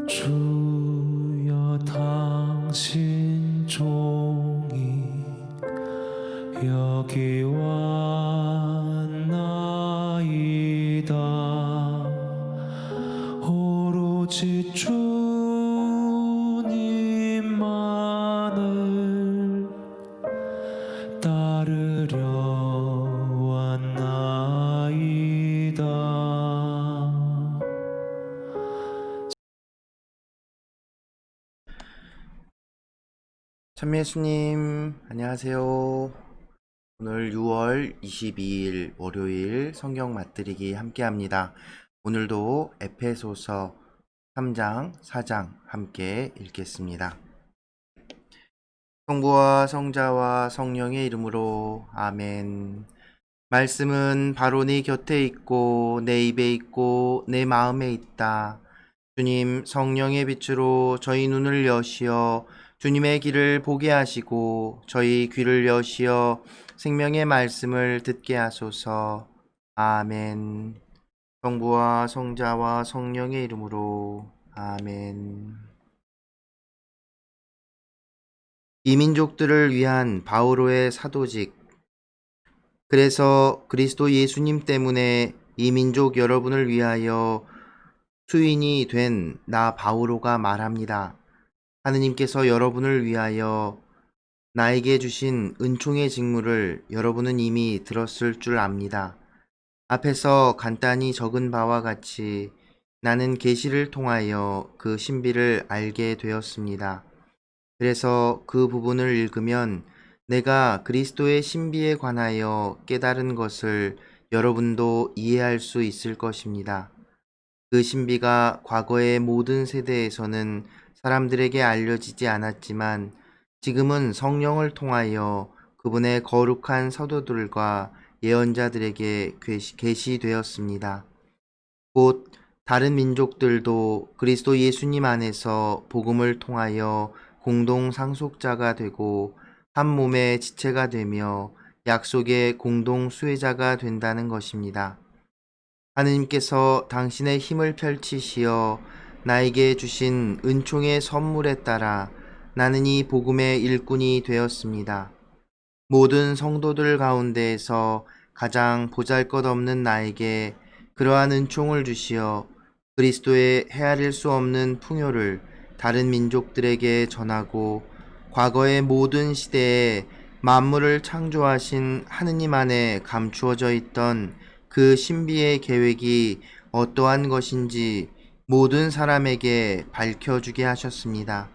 주여 당신 종이 여기 왔나이다. 오로지 주님만을 따르려 왔나이다. 참예수님, 안녕하세요. 오늘 6월 22일 월요일 성경 맛들이기 함께 합니다. 오늘도 에페소서 3장, 4장 함께 읽겠습니다. 성부와 성자와 성령의 이름으로 아멘. 말씀은 바로 네 곁에 있고 내 입에 있고 내 마음에 있다. 주님, 성령의 빛으로 저희 눈을 여시어 주님의 길을 보게 하시고 저희 귀를 여시어 생명의 말씀을 듣게 하소서. 아멘. 성부와 성자와 성령의 이름으로 아멘. 이민족들을 위한 바오로의 사도직. 그래서 그리스도 예수님 때문에 이민족 여러분을 위하여 수인이 된 나 바오로가 말합니다. 하느님께서 여러분을 위하여 나에게 주신 은총의 직무를 여러분은 이미 들었을 줄 압니다. 앞에서 간단히 적은 바와 같이 나는 계시를 통하여 그 신비를 알게 되었습니다. 그래서 그 부분을 읽으면 내가 그리스도의 신비에 관하여 깨달은 것을 여러분도 이해할 수 있을 것입니다. 그 신비가 과거의 모든 세대에서는 사람들에게 알려지지 않았지만 지금은 성령을 통하여 그분의 거룩한 사도들과 예언자들에게 계시되었습니다. 곧 다른 민족들도 그리스도 예수님 안에서 복음을 통하여 공동 상속자가 되고 한 몸의 지체가 되며 약속의 공동 수혜자가 된다는 것입니다. 하느님께서 당신의 힘을 펼치시어 나에게 주신 은총의 선물에 따라 나는 이 복음의 일꾼이 되었습니다. 모든 성도들 가운데에서 가장 보잘것없는 나에게 그러한 은총을 주시어 그리스도의 헤아릴 수 없는 풍요를 다른 민족들에게 전하고 과거의 모든 시대에 만물을 창조하신 하느님 안에 감추어져 있던 그 신비의 계획이 어떠한 것인지 모든 사람에게 밝혀주게 하셨습니다.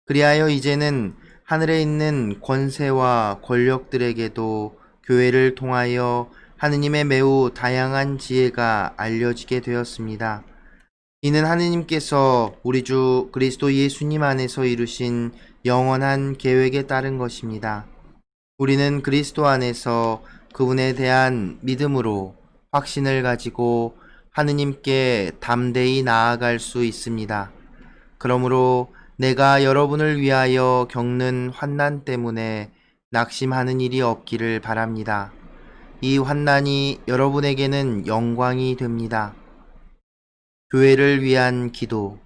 그리하여 이제는 하늘에 있는 권세와 권력들에게도 교회를 통하여 하느님의 매우 다양한 지혜가 알려지게 되었습니다. 이는 하느님께서 우리 주 그리스도 예수님 안에서 이루신 영원한 계획에 따른 것입니다. 우리는 그리스도 안에서 그분에 대한 믿음으로 확신을 가지고 하느님께 담대히 나아갈 수 있습니다. 그러므로 내가 여러분을 위하여 겪는 환난 때문에 낙심하는 일이 없기를 바랍니다. 이 환난이 여러분에게는 영광이 됩니다. 교회를 위한 기도.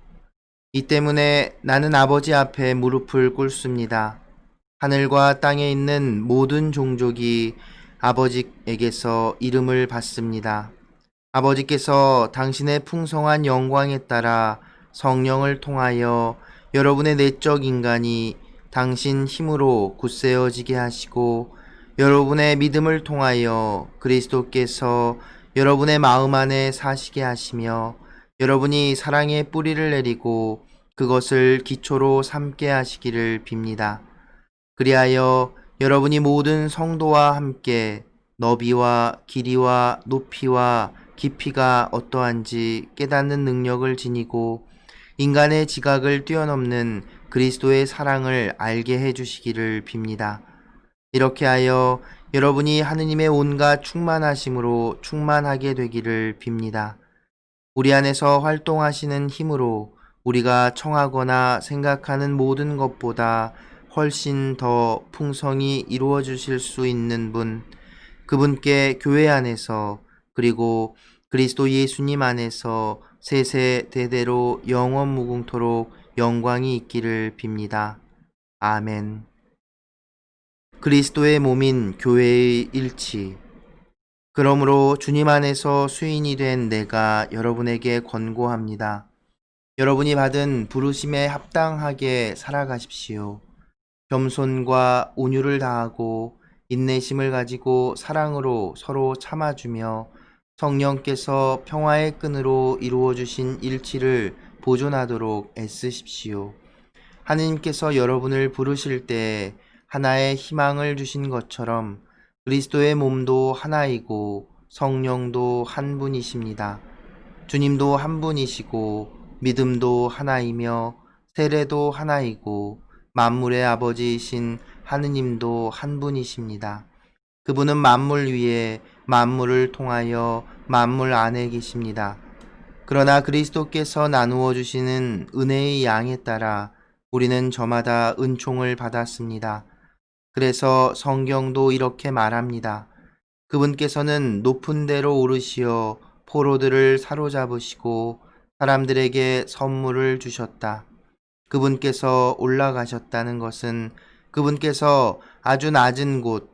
이 때문에 나는 아버지 앞에 무릎을 꿇습니다. 하늘과 땅에 있는 모든 종족이 아버지에게서 이름을 받습니다. 아버지께서 당신의 풍성한 영광에 따라 성령을 통하여 여러분의 내적 인간이 당신 힘으로 굳세어지게 하시고 여러분의 믿음을 통하여 그리스도께서 여러분의 마음 안에 사시게 하시며 여러분이 사랑의 뿌리를 내리고 그것을 기초로 삼게 하시기를 빕니다. 그리하여 여러분이 모든 성도와 함께 너비와 길이와 높이와 깊이가 어떠한지 깨닫는 능력을 지니고 인간의 지각을 뛰어넘는 그리스도의 사랑을 알게 해주시기를 빕니다. 이렇게 하여 여러분이 하느님의 온갖 충만하심으로 충만하게 되기를 빕니다. 우리 안에서 활동하시는 힘으로 우리가 청하거나 생각하는 모든 것보다 훨씬 더 풍성히 이루어 주실 수 있는 분, 그분께 교회 안에서 그리고 그리스도 예수님 안에서 세세 대대로 영원 무궁토록 영광이 있기를 빕니다. 아멘. 그리스도의 몸인 교회의 일치. 그러므로 주님 안에서 수인이 된 내가 여러분에게 권고합니다. 여러분이 받은 부르심에 합당하게 살아가십시오. 겸손과 온유를 다하고 인내심을 가지고 사랑으로 서로 참아주며 성령께서 평화의 끈으로 이루어주신 일치를 보존하도록 애쓰십시오. 하느님께서 여러분을 부르실 때 하나의 희망을 주신 것처럼 그리스도의 몸도 하나이고 성령도 한 분이십니다. 주님도 한 분이시고 믿음도 하나이며 세례도 하나이고 만물의 아버지이신 하느님도 한 분이십니다. 그분은 만물 위에 만물을 통하여 만물 안에 계십니다. 그러나 그리스도께서 나누어 주시는 은혜의 양에 따라 우리는 저마다 은총을 받았습니다. 그래서 성경도 이렇게 말합니다. 그분께서는 높은 데로 오르시어 포로들을 사로잡으시고 사람들에게 선물을 주셨다. 그분께서 올라가셨다는 것은 그분께서 아주 낮은 곳,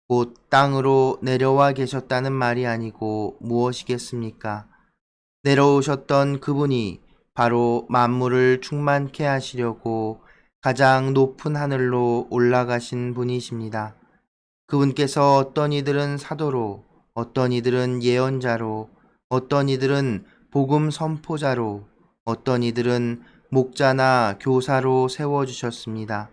곧 땅으로 내려와 계셨다는 말이 아니고 무엇이겠습니까? 내려오셨던 그분이 바로 만물을 충만케 하시려고 가장 높은 하늘로 올라가신 분이십니다. 그분께서 어떤 이들은 사도로, 어떤 이들은 예언자로, 어떤 이들은 복음 선포자로, 어떤 이들은 목자나 교사로 세워주셨습니다.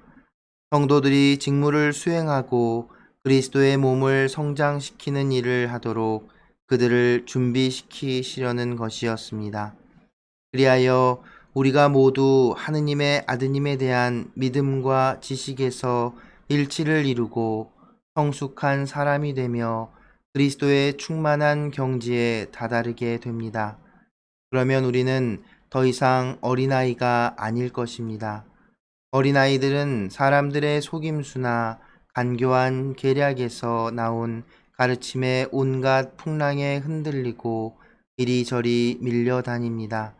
성도들이 직무를 수행하고 그리스도의 몸을 성장시키는 일을 하도록 그들을 준비시키시려는 것이었습니다. 그리하여 우리가 모두 하느님의 아드님에 대한 믿음과 지식에서 일치를 이루고 성숙한 사람이 되며 그리스도의 충만한 경지에 다다르게 됩니다. 그러면 우리는 더 이상 어린아이가 아닐 것입니다. 어린아이들은 사람들의 속임수나 간교한 계략에서 나온 가르침의 온갖 풍랑에 흔들리고 이리저리 밀려다닙니다.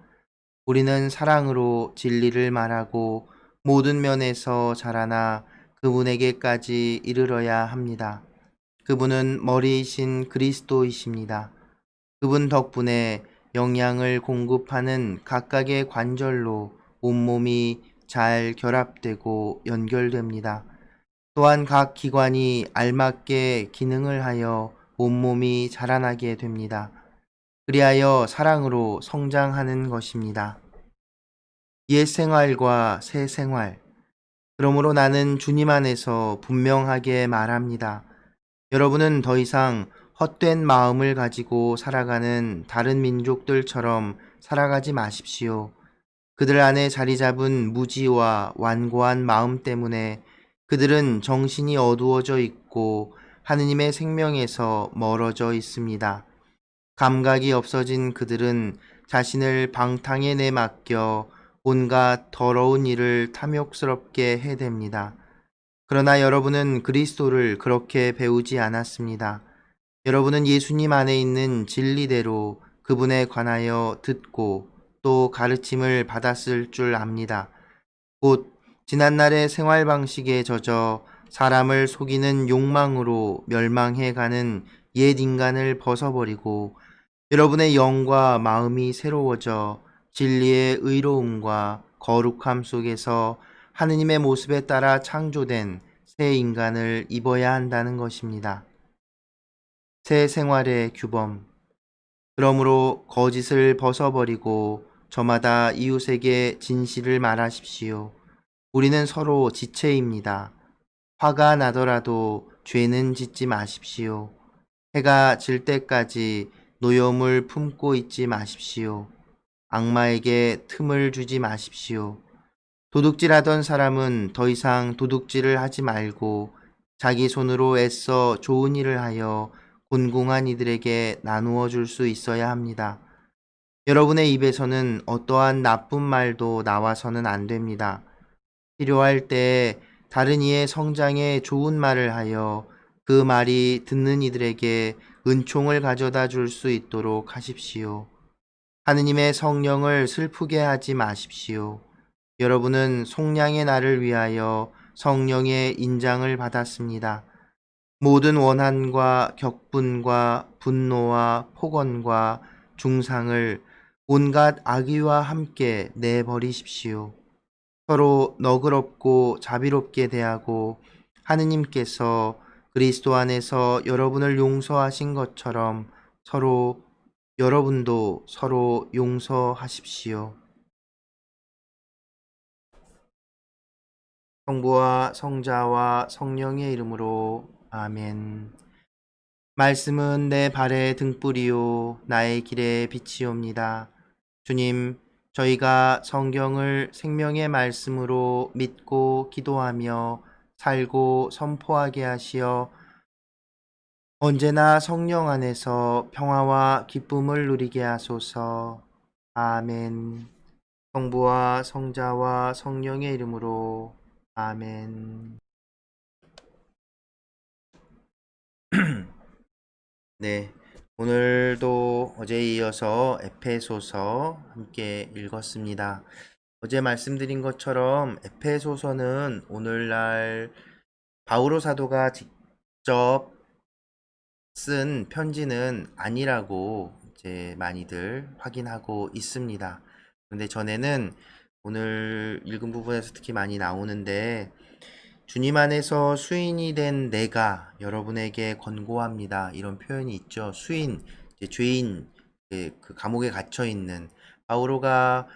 우리는 사랑으로 진리를 말하고 모든 면에서 자라나 그분에게까지 이르러야 합니다. 그분은 머리이신 그리스도이십니다. 그분 덕분에 영양을 공급하는 각각의 관절로 온몸이 잘 결합되고 연결됩니다. 또한 각 기관이 알맞게 기능을 하여 온몸이 자라나게 됩니다. 그리하여 사랑으로 성장하는 것입니다. 옛 생활과 새 생활. 그러므로 나는 주님 안에서 분명하게 말합니다. 여러분은 더 이상 헛된 마음을 가지고 살아가는 다른 민족들처럼 살아가지 마십시오. 그들 안에 자리 잡은 무지와 완고한 마음 때문에 그들은 정신이 어두워져 있고 하느님의 생명에서 멀어져 있습니다. 감각이 없어진 그들은 자신을 방탕에 내맡겨 온갖 더러운 일을 탐욕스럽게 해댑니다. 그러나 여러분은 그리스도를 그렇게 배우지 않았습니다. 여러분은 예수님 안에 있는 진리대로 그분에 관하여 듣고 또 가르침을 받았을 줄 압니다. 곧 지난날의 생활 방식에 젖어 사람을 속이는 욕망으로 멸망해 가는 옛 인간을 벗어버리고 여러분의 영과 마음이 새로워져 진리의 의로움과 거룩함 속에서 하느님의 모습에 따라 창조된 새 인간을 입어야 한다는 것입니다. 새 생활의 규범. 그러므로 거짓을 벗어버리고 저마다 이웃에게 진실을 말하십시오. 우리는 서로 지체입니다. 화가 나더라도 죄는 짓지 마십시오. 해가 질 때까지 노여움을 품고 있지 마십시오. 악마에게 틈을 주지 마십시오. 도둑질하던 사람은 더 이상 도둑질을 하지 말고 자기 손으로 애써 좋은 일을 하여 곤궁한 이들에게 나누어 줄 수 있어야 합니다. 여러분의 입에서는 어떠한 나쁜 말도 나와서는 안 됩니다. 필요할 때 다른 이의 성장에 좋은 말을 하여 그 말이 듣는 이들에게 은총을 가져다 줄 수 있도록 하십시오. 하느님의 성령을 슬프게 하지 마십시오. 여러분은 속량의 날을 위하여 성령의 인장을 받았습니다. 모든 원한과 격분과 분노와 폭언과 중상을 온갖 악의와 함께 내버리십시오. 서로 너그럽고 자비롭게 대하고 하느님께서 그리스도 안에서 여러분을 용서하신 것처럼 여러분도 서로 용서하십시오. 성부와 성자와 성령의 이름으로 아멘. 말씀은 내 발의 등불이요 나의 길의 빛이옵니다. 주님, 저희가 성경을 생명의 말씀으로 믿고 기도하며 살고 선포하게 하시어 언제나 성령 안에서 평화와 기쁨을 누리게 하소서. 아멘. 성부와 성자와 성령의 이름으로 아멘. 네, 오늘도 어제에 이어서 에페소서 함께 읽었습니다. 어제 말씀드린 것처럼 에페소서는 오늘날 바오로 사도가 직접 쓴 편지는 아니라고 이제 많이들 확인하고 있습니다. 그런데 전에는 오늘 읽은 부분에서 특히 많이 나오는데 주님 안에서 수인이 된 내가 여러분에게 권고합니다. 이런 표현이 있죠. 수인, 이제 죄인, 그 감옥에 갇혀 있는 바오로가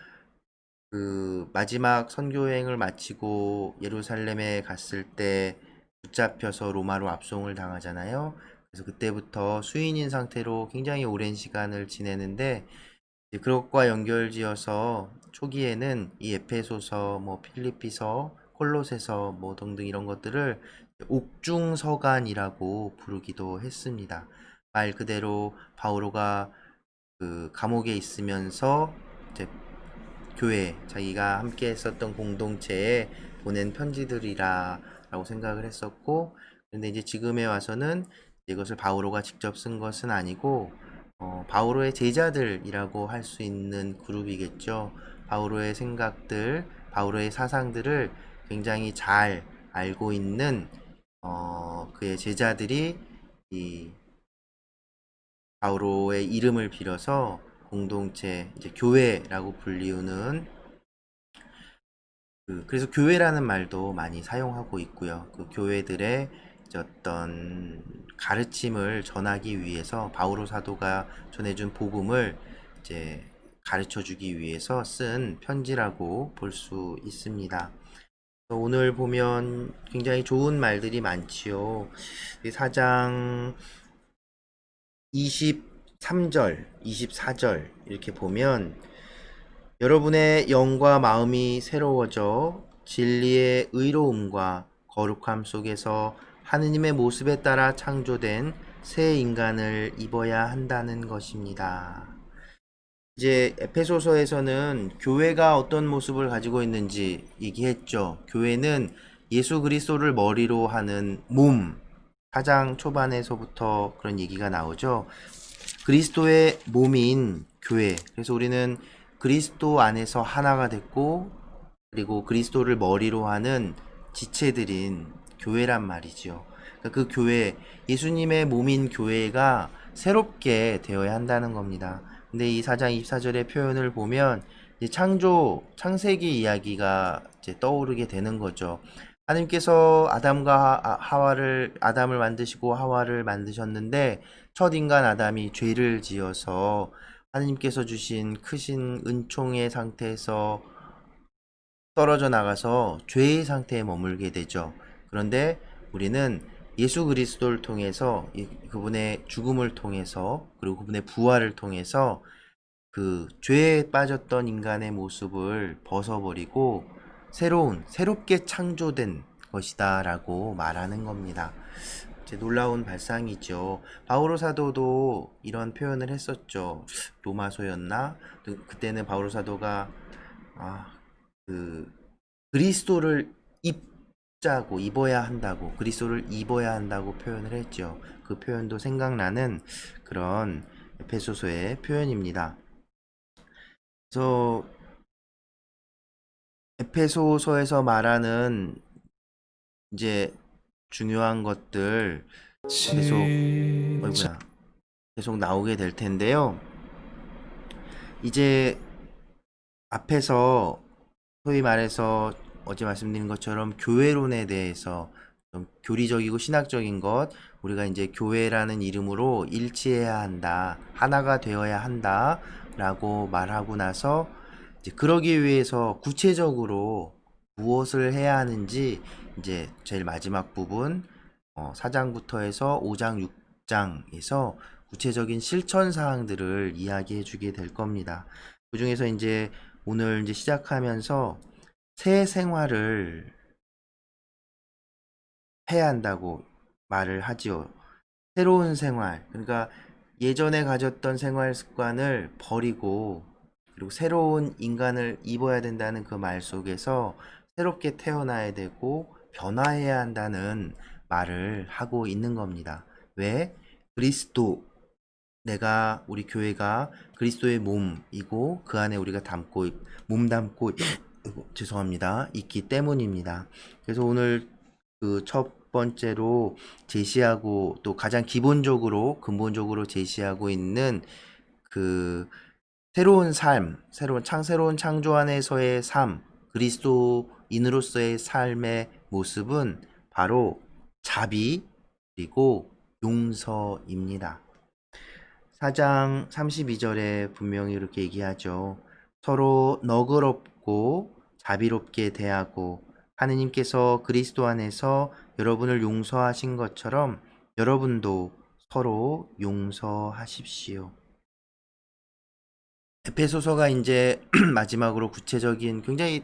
그 마지막 선교 여행을 마치고 예루살렘에 갔을 때 붙잡혀서 로마로 압송을 당하잖아요. 그래서 그때부터 수인인 상태로 굉장히 오랜 시간을 지내는데 그것과 연결지어서 초기에는 이 에페소서, 필립비서, 콜로새서 등등 이런 것들을 옥중서간이라고 부르기도 했습니다. 말 그대로 바오로가 그 감옥에 있으면서 이제 교회, 자기가 함께 했었던 공동체에 보낸 편지들이라고 생각을 했었고, 그런데 이제 지금에 와서는 이것을 바오로가 직접 쓴 것은 아니고 바오로의 제자들이라고 할 수 있는 그룹이겠죠. 바오로의 생각들, 바오로의 사상들을 굉장히 잘 알고 있는 그의 제자들이 이 바오로의 이름을 빌어서 공동체, 이제 교회라고 불리우는 그래서 교회라는 말도 많이 사용하고 있고요. 그 교회들의 어떤 가르침을 전하기 위해서 바오로 사도가 전해준 복음을 이제 가르쳐 주기 위해서 쓴 편지라고 볼 수 있습니다. 오늘 보면 굉장히 좋은 말들이 많지요. 4장 23절, 24절 이렇게 보면 여러분의 영과 마음이 새로워져 진리의 의로움과 거룩함 속에서 하느님의 모습에 따라 창조된 새 인간을 입어야 한다는 것입니다. 이제 에페소서에서는 교회가 어떤 모습을 가지고 있는지 얘기했죠. 교회는 예수 그리스도를 머리로 하는 몸, 4장 초반에서부터 그런 얘기가 나오죠. 그리스도의 몸인 교회. 그래서 우리는 그리스도 안에서 하나가 됐고, 그리고 그리스도를 머리로 하는 지체들인 교회란 말이죠. 그러니까 그 교회, 예수님의 몸인 교회가 새롭게 되어야 한다는 겁니다. 근데 이 4장 24절의 표현을 보면 이제 창세기 이야기가 이제 떠오르게 되는 거죠. 하나님께서 아담을 만드시고 하와를 만드셨는데 첫 인간 아담이 죄를 지어서 하나님께서 주신 크신 은총의 상태에서 떨어져 나가서 죄의 상태에 머물게 되죠. 그런데 우리는 예수 그리스도를 통해서 그분의 죽음을 통해서 그리고 그분의 부활을 통해서 그 죄에 빠졌던 인간의 모습을 벗어버리고 새롭게 창조된 것이다 라고 말하는 겁니다. 놀라운 발상이죠. 바오로 사도도 이런 표현을 했었죠. 로마서였나? 그때는 바오로 사도가 그리스도를 그리스도를 입어야 한다고 표현을 했죠. 그 표현도 생각나는 그런 에페소서의 표현입니다. 그래서 에페소서에서 말하는 이제 중요한 것들 계속 진짜 어이구야 계속 나오게 될 텐데요. 이제 앞에서 소위 말해서 어제 말씀드린 것처럼 교회론에 대해서 좀 교리적이고 신학적인 것, 우리가 이제 교회라는 이름으로 일치해야 한다, 하나가 되어야 한다 라고 말하고 나서 이제 그러기 위해서 구체적으로 무엇을 해야 하는지 이제 제일 마지막 부분 4장부터 해서 5장, 6장에서 구체적인 실천 사항들을 이야기해 주게 될 겁니다. 그 중에서 이제 오늘 이제 시작하면서 새 생활을 해야 한다고 말을 하지요. 새로운 생활. 그러니까 예전에 가졌던 생활 습관을 버리고 그리고 새로운 인간을 입어야 된다는 그 말 속에서 새롭게 태어나야 되고 변화해야 한다는 말을 하고 있는 겁니다. 왜? 그리스도, 우리 교회가 그리스도의 몸이고 그 안에 우리가 몸 담고 죄송합니다. 있기 때문입니다. 그래서 오늘 그 첫 번째로 제시하고 또 가장 기본적으로 근본적으로 제시하고 있는 그 새로운 삶, 새로운 창조 안에서의 삶, 그리스도인으로서의 삶의 모습은 바로 자비 그리고 용서입니다. 4장 32절에 분명히 이렇게 얘기하죠. 서로 너그럽고 자비롭게 대하고 하느님께서 그리스도 안에서 여러분을 용서하신 것처럼 여러분도 서로 용서하십시오. 에페소서가 이제 마지막으로 굉장히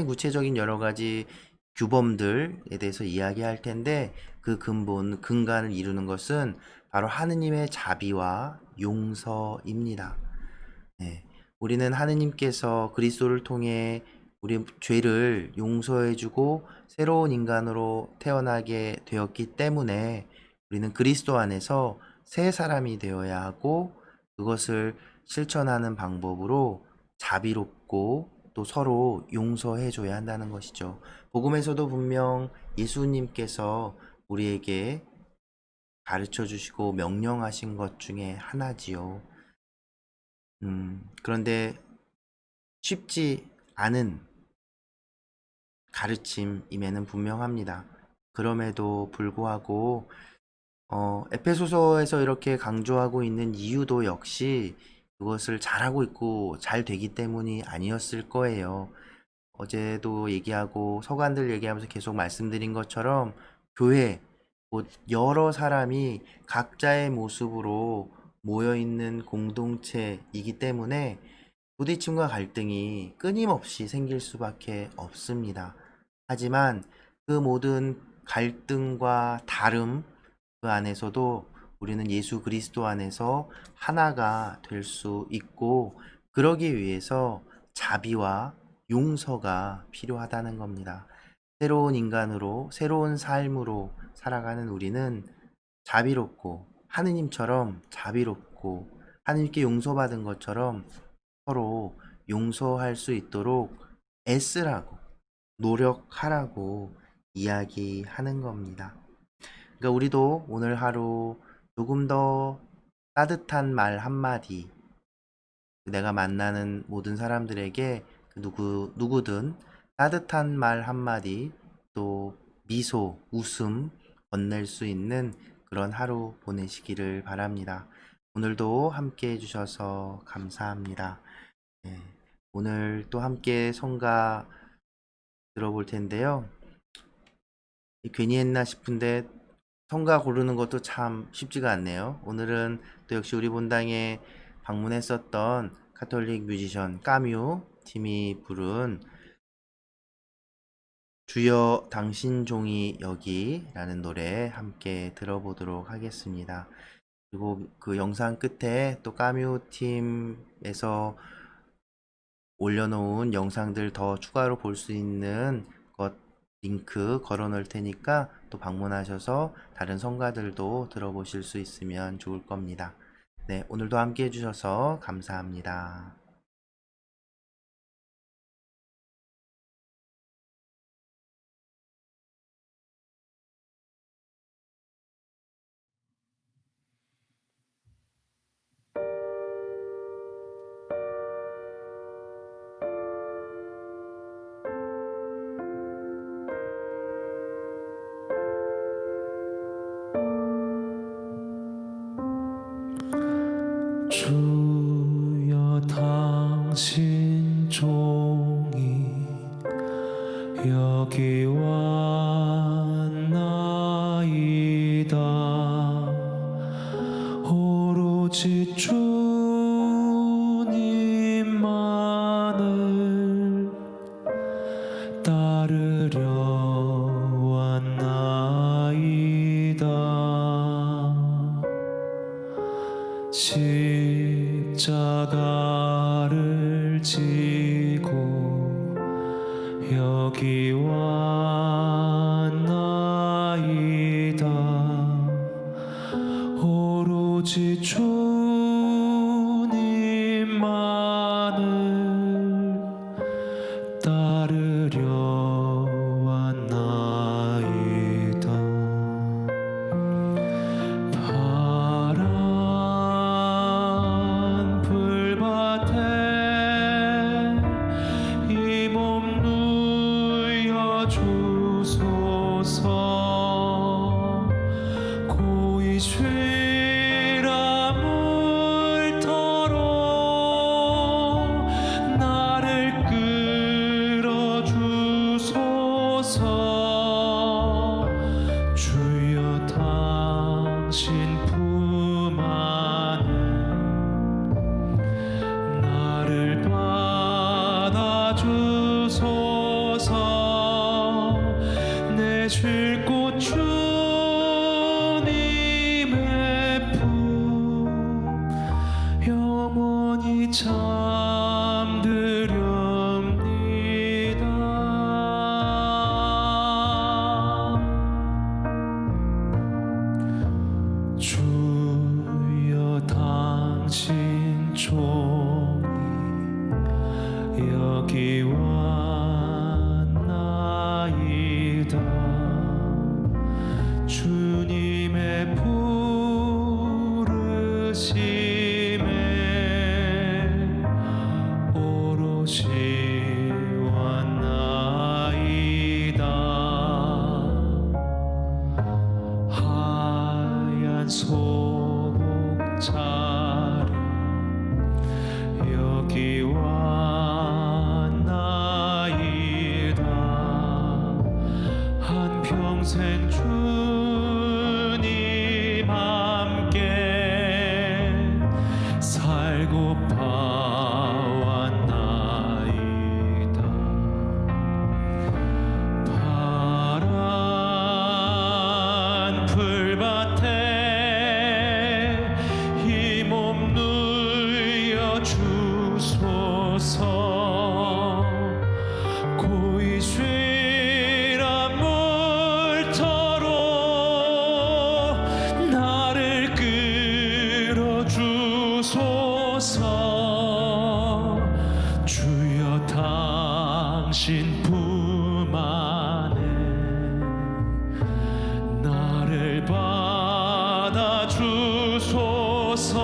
구체적인 여러 가지 규범들에 대해서 이야기할 텐데 그 근간을 이루는 것은 바로 하느님의 자비와 용서입니다. 네. 우리는 하느님께서 그리스도를 통해 우리 죄를 용서해주고 새로운 인간으로 태어나게 되었기 때문에 우리는 그리스도 안에서 새 사람이 되어야 하고 그것을 실천하는 방법으로 자비롭고 또 서로 용서해줘야 한다는 것이죠. 복음에서도 분명 예수님께서 우리에게 가르쳐 주시고 명령하신 것 중에 하나지요. 그런데 쉽지 않은 가르침임에는 분명합니다. 그럼에도 불구하고 에페소서에서 이렇게 강조하고 있는 이유도 역시 그것을 잘하고 있고 잘 되기 때문이 아니었을 거예요. 어제도 얘기하고 서간들 얘기하면서 계속 말씀드린 것처럼 교회, 곧 여러 사람이 각자의 모습으로 모여있는 공동체이기 때문에 부딪힘과 갈등이 끊임없이 생길 수밖에 없습니다. 하지만 그 모든 갈등과 다름 그 안에서도 우리는 예수 그리스도 안에서 하나가 될 수 있고 그러기 위해서 자비와 용서가 필요하다는 겁니다. 새로운 인간으로 새로운 삶으로 살아가는 우리는 자비롭고 하느님처럼 자비롭고 하느님께 용서받은 것처럼 서로 용서할 수 있도록 애쓰라고 노력하라고 이야기하는 겁니다. 그러니까 우리도 오늘 하루 조금 더 따뜻한 말 한마디, 내가 만나는 모든 사람들에게 누구든 따뜻한 말 한마디, 또 미소, 웃음 건넬 수 있는 그런 하루 보내시기를 바랍니다. 오늘도 함께 해주셔서 감사합니다. 네, 오늘 또 함께 성가 들어볼 텐데요. 괜히 했나 싶은데 성가 고르는 것도 참 쉽지가 않네요. 오늘은 또 역시 우리 본당에 방문했었던 카톨릭 뮤지션 까뮤 팀이 부른 주여 당신 종이 여기라는 노래 함께 들어보도록 하겠습니다. 그리고 그 영상 끝에 또 까뮤 팀에서 올려놓은 영상들 더 추가로 볼 수 있는 것 링크 걸어 놓을 테니까 또 방문하셔서 다른 성가들도 들어보실 수 있으면 좋을 겁니다. 네, 오늘도 함께 해주셔서 감사합니다. 당신 종이 여기 왔나이다. 오로지 주님만을 따르려 왔나이다. 십자가를 지고 여기 왔나이다. 오로지 주님만을 따르려 왔나이다. 파란 풀밭에 이 몸 누여 주소서. 고이 쉬라 물터로 나를 끌어 주소서. 주여 당신 품 안에 나를 받아 주소서. 내 쉴 곳 주님의 품 영원히 잠들렵니다. 주여 당신 종이 여기 왔나이다. 주님의 부르심에 오롯이 왔나이다. 하얀 소복 차려 여기 왔나이다. 한평생 주님 함께 살고파 왔나이다. 파란 풀밭에 이 몸 누여 주소서. 고이 쉬라 물터로 나를 끌어 주소서. 주여 당신 품 안에 나를 받아 주소서.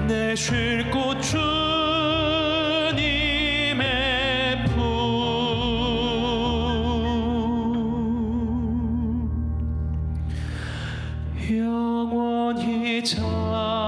내 쉴 곳 주님의 품 영원히 잠들렵니다.